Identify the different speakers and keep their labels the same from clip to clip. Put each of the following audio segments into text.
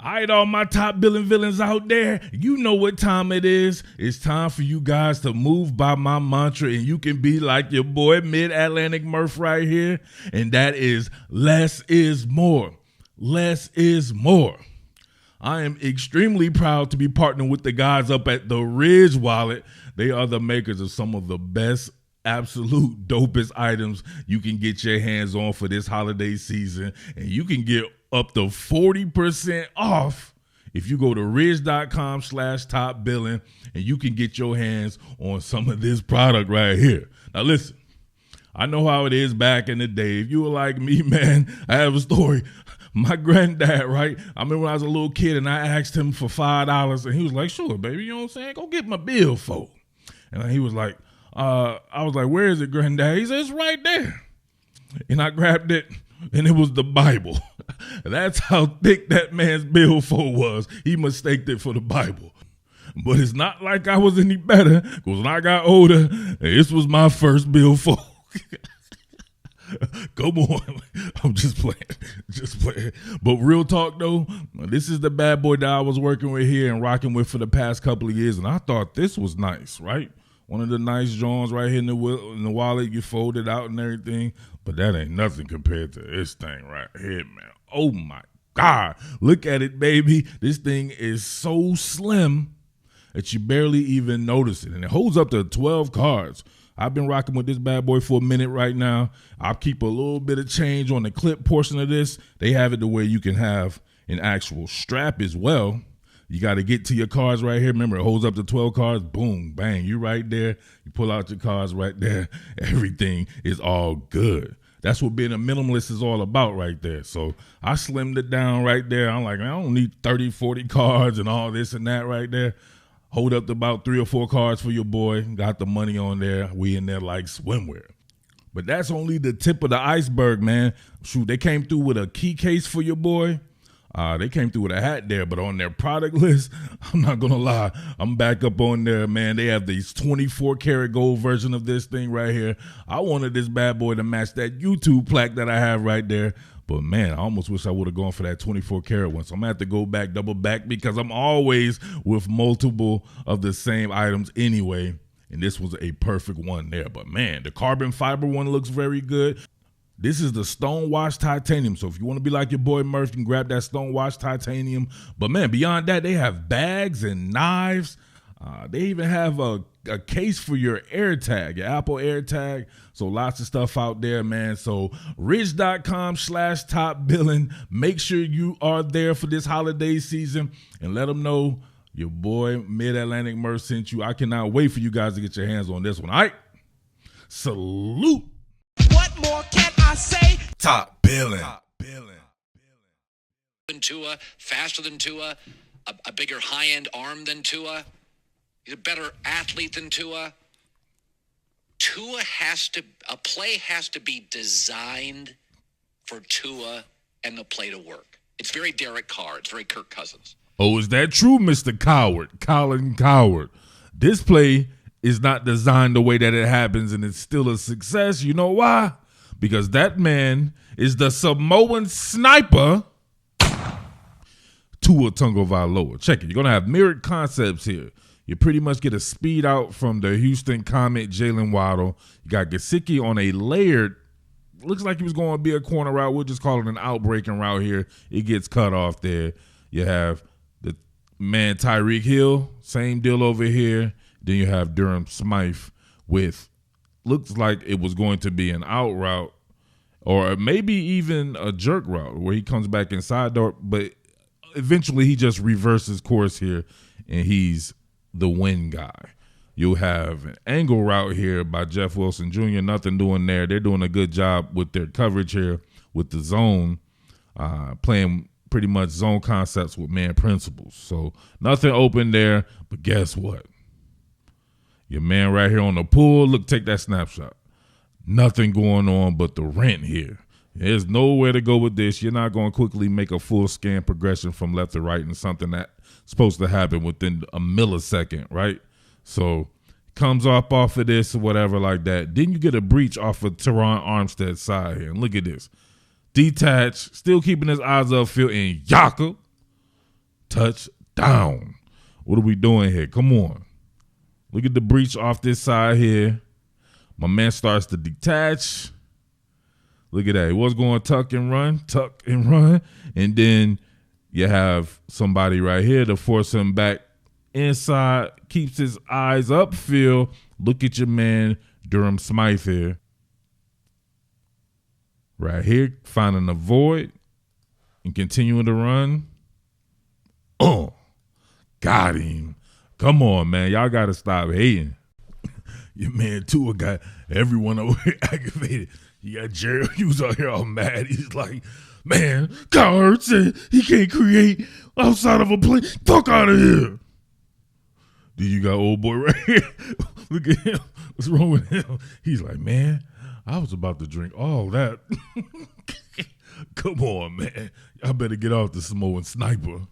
Speaker 1: All right, all my top billing villains out there, you know what time it is. It's time for you guys to move by my mantra, and you can be like your boy Mid-Atlantic Murph right here, and that is less is more. Less is more. I am extremely proud to be partnering with the guys up at the Ridge Wallet. They are the makers of some of the best, absolute dopest items you can get your hands on for this holiday season, and you can get up to 40% off if you go to ridge.com/topbilling, and you can get your hands on some of this product right here. Now listen, I know how it is back in the day. If you were like me, man, I have a story. My granddad, right? I remember when I was a little kid and I asked him for $5 and he was like, sure, baby, you know what I'm saying? Go get my billfold. And he was like, I was like, where is it, granddad? He said, it's right there. And I grabbed it and it was the Bible. That's how thick that man's billfold was. He mistaked it for the Bible. But it's not like I was any better, because when I got older, this was my first billfold. Come on. I'm just playing. But real talk, though, this is the bad boy that I was working with here and rocking with for the past couple of years, and I thought this was nice, right? One of the nice Johns right here in the wallet, you fold it out and everything, but that ain't nothing compared to this thing right here, man. Oh, my God. Look at it, baby. This thing is so slim that you barely even notice it, and it holds up to 12 cards. I've been rocking with this bad boy for a minute right now. I'll keep a little bit of change on the clip portion of this. They have it the way you can have an actual strap as well. You got to get to your cards right here. Remember, it holds up to 12 cards. Boom, bang, you right there. You pull out your cards right there. Everything is all good. That's what being a minimalist is all about right there. So I slimmed it down right there. I'm like, man, I don't need 30, 40 cards and all this and that right there. Hold up to about 3 or 4 cards for your boy. Got the money on there. We in there like swimwear. But that's only the tip of the iceberg, man. Shoot, they came through with a key case for your boy. They came through with a hat there, but on their product list, I'm not going to lie, I'm back up on there, man. They have these 24 karat gold version of this thing right here. I wanted this bad boy to match that YouTube plaque that I have right there. But, man, I almost wish I would have gone for that 24 karat one. So I'm going to have to go back, double back, because I'm always with multiple of the same items anyway. And this was a perfect one there. But, man, the carbon fiber one looks very good. This is the Stonewashed Titanium. So if you want to be like your boy Murph, you can grab that Stonewashed Titanium. But, man, beyond that, they have bags and knives. They even have a case for your AirTag, your Apple AirTag. So lots of stuff out there, man. So ridge.com/topbilling. Make sure you are there for this holiday season and let them know your boy Mid-Atlantic Murph sent you. I cannot wait for you guys to get your hands on this one. All right. Salute.
Speaker 2: What more can I say?
Speaker 1: Top billing.
Speaker 3: Tua, faster than Tua, a bigger high-end arm than Tua. He's a better athlete than Tua. A play has to be designed for Tua and the play to work. It's very Derek Carr. It's very Kirk Cousins.
Speaker 1: Oh, is that true, Mr. Coward? Colin Coward. This play is not designed the way that it happens, and it's still a success. You know why? Because that man is the Samoan sniper, Tua Tagovailoa. Check it. You're going to have mirrored concepts here. You pretty much get a speed out from the Houston Comet, Jalen Waddle. You got Gesicki on a layered, looks like he was going to be a corner route. We'll just call it an outbreaking route here. It gets cut off there. You have the man Tyreek Hill, same deal over here. Then you have Durham Smythe with, looks like it was going to be an out route or maybe even a jerk route where he comes back inside, but eventually he just reverses course here and he's the win guy. You'll have an angle route here by Jeff Wilson Jr. Nothing doing there. They're doing a good job with their coverage here with the zone, playing pretty much zone concepts with man principles. So nothing open there, but guess what? Your man right here on the pool, look, take that snapshot. Nothing going on but the rent here. There's nowhere to go with this. You're not going to quickly make a full scan progression from left to right and something that's supposed to happen within a millisecond, right? So comes off of this or whatever like that. Then you get a breach off of Teron Armstead's side here. And look at this. Detached, still keeping his eyes upfield, and Yaka Touchdown. What are we doing here? Come on. Look at the breach off this side here. My man starts to detach. Look at that. He was going tuck and run. And then you have somebody right here to force him back inside. Keeps his eyes upfield. Look at your man, Durham Smythe here. Right here, finding a void and continuing to run. Oh, got him. Come on, man. Y'all got to stop hating. Your man Tua got everyone over here activated. You got Jerry Hughes out here all mad. He's like, man, Cowherd said he can't create outside of a play. Fuck out of here. Then you got old boy right here. Look at him. What's wrong with him? He's like, man, I was about to drink all that. Come on, man. Y'all better get off the Samoan sniper.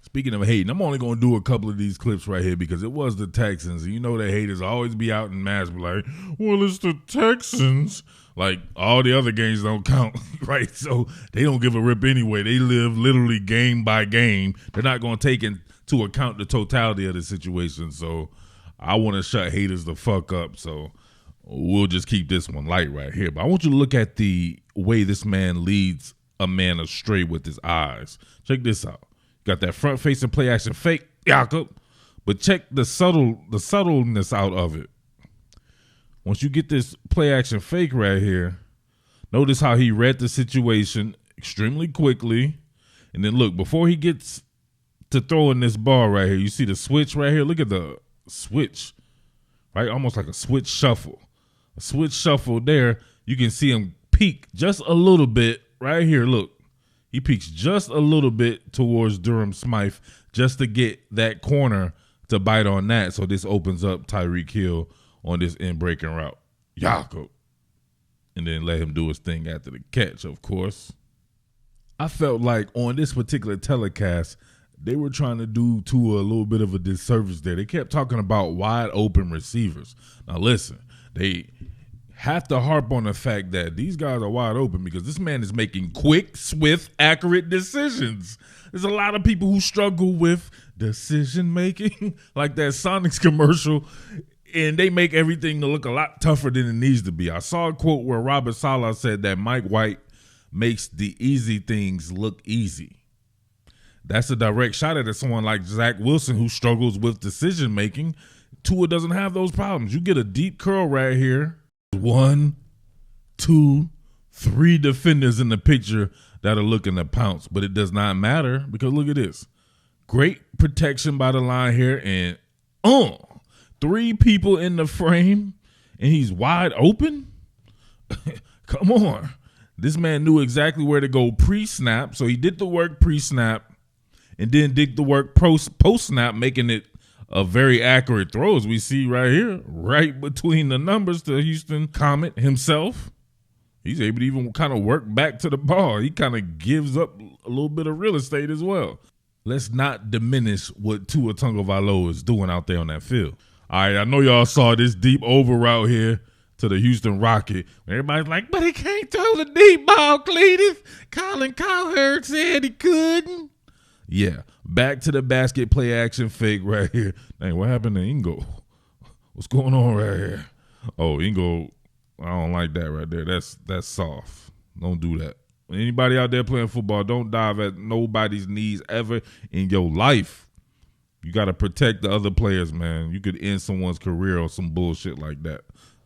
Speaker 1: Speaking of hating, I'm only going to do a couple of these clips right here because it was the Texans. And you know that haters always be out in mass, be like, well, it's the Texans. Like, all the other games don't count, right? So they don't give a rip anyway. They live literally game by game. They're not going to take into account the totality of the situation. So I want to shut haters the fuck up. So we'll just keep this one light right here. But I want you to look at the way this man leads a man astray with his eyes. Check this out. Got that front facing play action fake, Jakob. But check the subtleness out of it. Once you get this play action fake right here, notice how he read the situation extremely quickly. And then look, before he gets to throwing this ball right here, you see the switch right here? Look at the switch, right? Almost like a switch shuffle. A switch shuffle there. You can see him peek just a little bit right here. Look. He peeks just a little bit towards Durham Smythe just to get that corner to bite on that. So this opens up Tyreek Hill on this in-breaking route. Jakob. And then let him do his thing after the catch, of course. I felt like on this particular telecast, they were trying to do Tua a little bit of a disservice there. They kept talking about wide open receivers. Now listen, they have to harp on the fact that these guys are wide open because this man is making quick, swift, accurate decisions. There's a lot of people who struggle with decision making, like that Sonics commercial, and they make everything look a lot tougher than it needs to be. I saw a quote where Robert Saleh said that Mike White makes the easy things look easy. That's a direct shot at someone like Zach Wilson who struggles with decision making. Tua doesn't have those problems. You get a deep curl right here. 1, 2, 3 defenders in the picture that are looking to pounce, but it does not matter because look at this. Great protection by the line here, and 3 people in the frame, and he's wide open? Come on. This man knew exactly where to go pre-snap, so he did the work pre-snap and then did the work post-snap, making it a very accurate throw, as we see right here, right between the numbers to Houston Comet himself. He's able to even kind of work back to the ball. He kind of gives up a little bit of real estate as well. Let's not diminish what Tua Tagovailoa is doing out there on that field. All right, I know y'all saw this deep over route here to the Houston Rocket. Everybody's like, but he can't throw the deep ball, Cletus. Colin Cowherd said he couldn't. Yeah, back to the basket play action fake right here. Dang, what happened to Ingo? What's going on right here? Oh, Ingo, I don't like that right there. That's soft. Don't do that. Anybody out there playing football, don't dive at nobody's knees ever in your life. You got to protect the other players, man. You could end someone's career or some bullshit like that.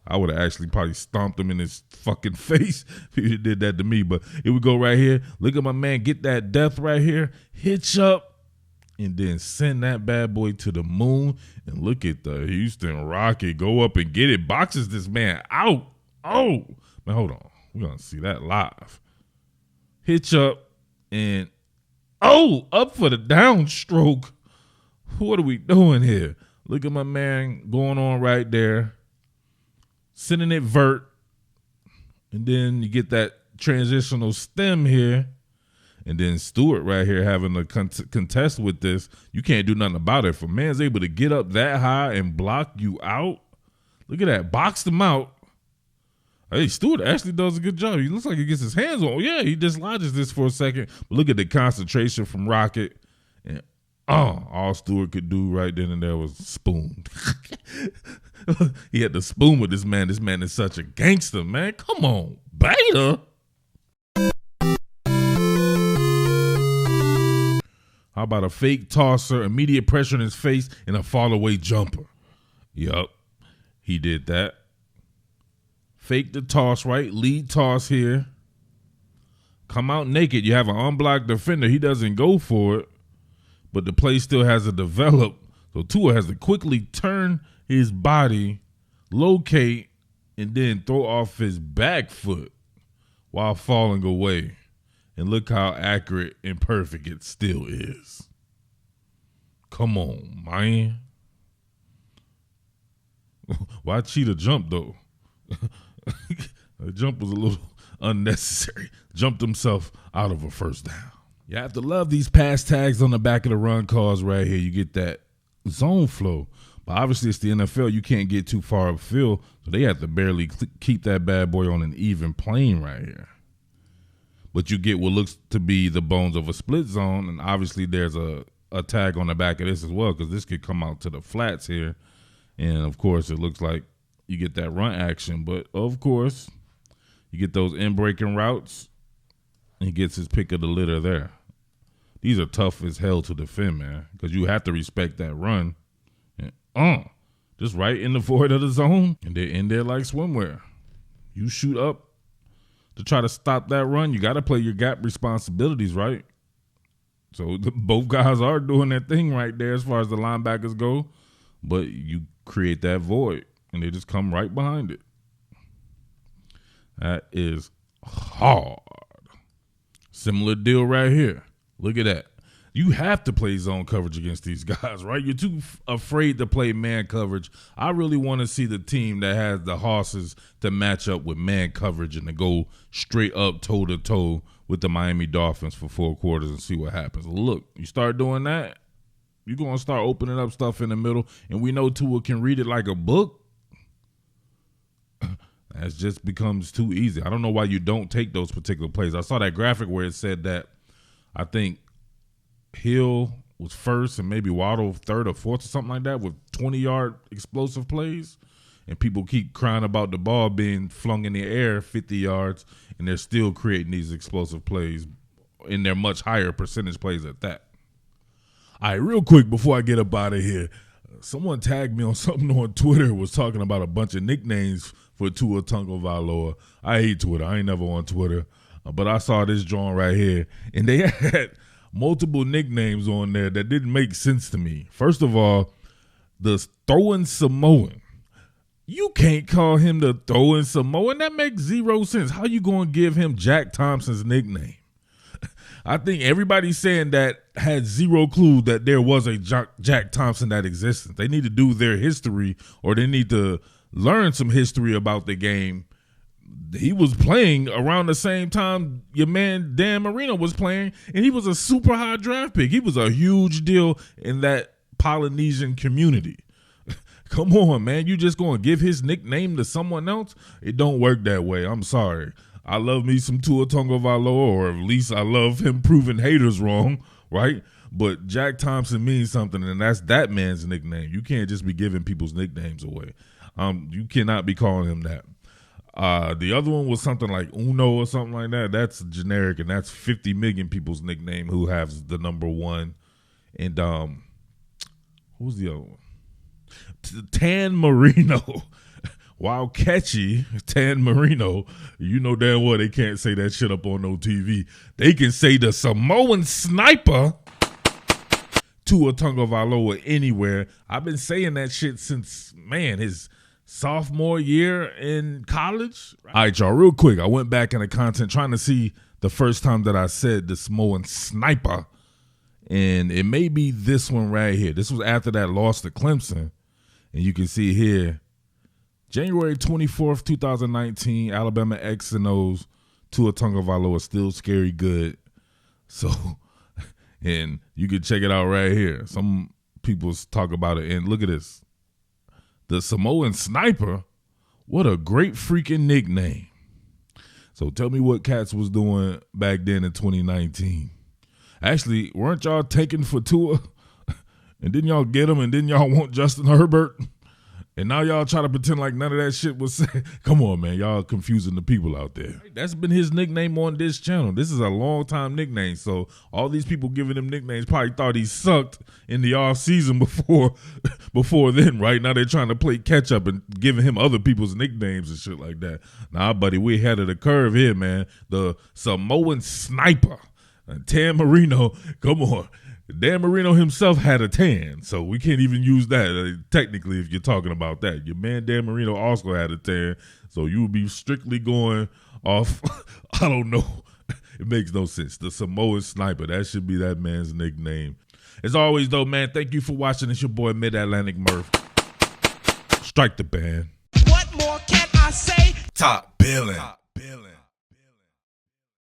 Speaker 1: I would have actually probably stomped him in his fucking face if he did that to me. But here we go right here. Look at my man get that death right here. Hitch up and then send that bad boy to the moon. And look at the Houston Rocket go up and get it. Boxes this man out. Oh, man, hold on. We're going to see that live. Hitch up and, up for the downstroke. What are we doing here? Look at my man going on right there. Sending it vert, and then you get that transitional stem here, and then Stewart right here having to contest with this. You can't do nothing about it. If a man's able to get up that high and block you out, look at that, boxed him out. Hey, Stewart actually does a good job. He looks like he gets his hands on. Yeah, he dislodges this for a second. But look at the concentration from Rocket. All Stewart could do right then and there was spoon. He had to spoon with this man. This man is such a gangster, man. Come on, Beta. How about a fake tosser, immediate pressure in his face, and a fall away jumper? Yup, he did that. Fake the toss, right? Lead toss here. Come out naked. You have an unblocked defender. He doesn't go for it, but the play still has to develop. So Tua has to quickly turn his body, locate, and then throw off his back foot while falling away. And look how accurate and perfect it still is. Come on, man. Why Cheetah jump, though? The jump was a little unnecessary. Jumped himself out of a first down. You have to love these pass tags on the back of the run calls right here. You get that zone flow. But obviously it's the NFL. You can't get too far upfield, so they have to barely keep that bad boy on an even plane right here. But you get what looks to be the bones of a split zone, and obviously there's a tag on the back of this as well, because this could come out to the flats here. And, of course, it looks like you get that run action. But, of course, you get those in-breaking routes, and he gets his pick of the litter there. These are tough as hell to defend, man, because you have to respect that run. And, just right in the void of the zone, and they're in there like swimwear. You shoot up to try to stop that run. You got to play your gap responsibilities, right? So both guys are doing their thing right there as far as the linebackers go, but you create that void, and they just come right behind it. That is hard. Similar deal right here. Look at that. You have to play zone coverage against these guys, right? You're too afraid to play man coverage. I really want to see the team that has the horses to match up with man coverage and to go straight up toe-to-toe with the Miami Dolphins for 4 quarters and see what happens. Look, you start doing that, you're going to start opening up stuff in the middle, and we know Tua can read it like a book. That just becomes too easy. I don't know why you don't take those particular plays. I saw that graphic where it said that I think Hill was first and maybe Waddle third or fourth or something like that with 20-yard explosive plays. And people keep crying about the ball being flung in the air 50 yards, and they're still creating these explosive plays, and they're much higher percentage plays at that. All right, real quick before I get up out of here, someone tagged me on something on Twitter, was talking about a bunch of nicknames for Tua Tagovailoa. I hate Twitter. I ain't never on Twitter. But I saw this drawing right here, and they had multiple nicknames on there that didn't make sense to me. First of all, the throwing Samoan. You can't call him the throwing Samoan. That makes zero sense. How you going to give him Jack Thompson's nickname? I think everybody saying that had zero clue that there was a Jack Thompson that existed. They need to do their history, or they need to learn some history about the game. He was playing around the same time your man Dan Marino was playing, and he was a super high draft pick. He was a huge deal in that Polynesian community. Come on, man. You just going to give his nickname to someone else? It don't work that way. I'm sorry. I love me some Tua Tagovailoa, or at least I love him proving haters wrong, right? But Jack Thompson means something, and that's that man's nickname. You can't just be giving people's nicknames away. You cannot be calling him that. The other one was something like Uno or something like that. That's generic, and that's 50 million people's nickname who has the number one. And who's the other one? Tan Marino. While catchy, Tan Marino, you know damn well they can't say that shit up on no TV. They can say the Samoan sniper Tua Tagovailoa anywhere. I've been saying that shit since, man, his sophomore year in college. All right, y'all, real quick. I went back in the content trying to see the first time that I said the Samoan sniper, and it may be this one right here. This was after that loss to Clemson, and you can see here, January 24th, 2019, Alabama X and O's, Tua Tagovailoa still scary good. So, and you can check it out right here. Some people talk about it, and look at this. The Samoan sniper, what a great freaking nickname. So tell me what Cats was doing back then in 2019. Actually, weren't y'all taking for Tua And didn't y'all get him? And didn't y'all want Justin Herbert? And now y'all try to pretend like none of that shit was said. Come on, man. Y'all confusing the people out there. That's been his nickname on this channel. This is a long-time nickname. So all these people giving him nicknames probably thought he sucked in the offseason before then, right? Now they're trying to play catch-up and giving him other people's nicknames and shit like that. Nah, buddy, we're ahead of the curve here, man. The Samoan sniper. Dan Marino, come on. Dan Marino himself had a tan, so we can't even use that technically if you're talking about that. Your man Dan Marino also had a tan, so you would be strictly going off, I don't know. It makes no sense. The Samoan sniper, that should be that man's nickname. As always, though, man, thank you for watching. It's your boy Mid-Atlantic Murph. Strike the band.
Speaker 2: What more can I say?
Speaker 1: Top Billin.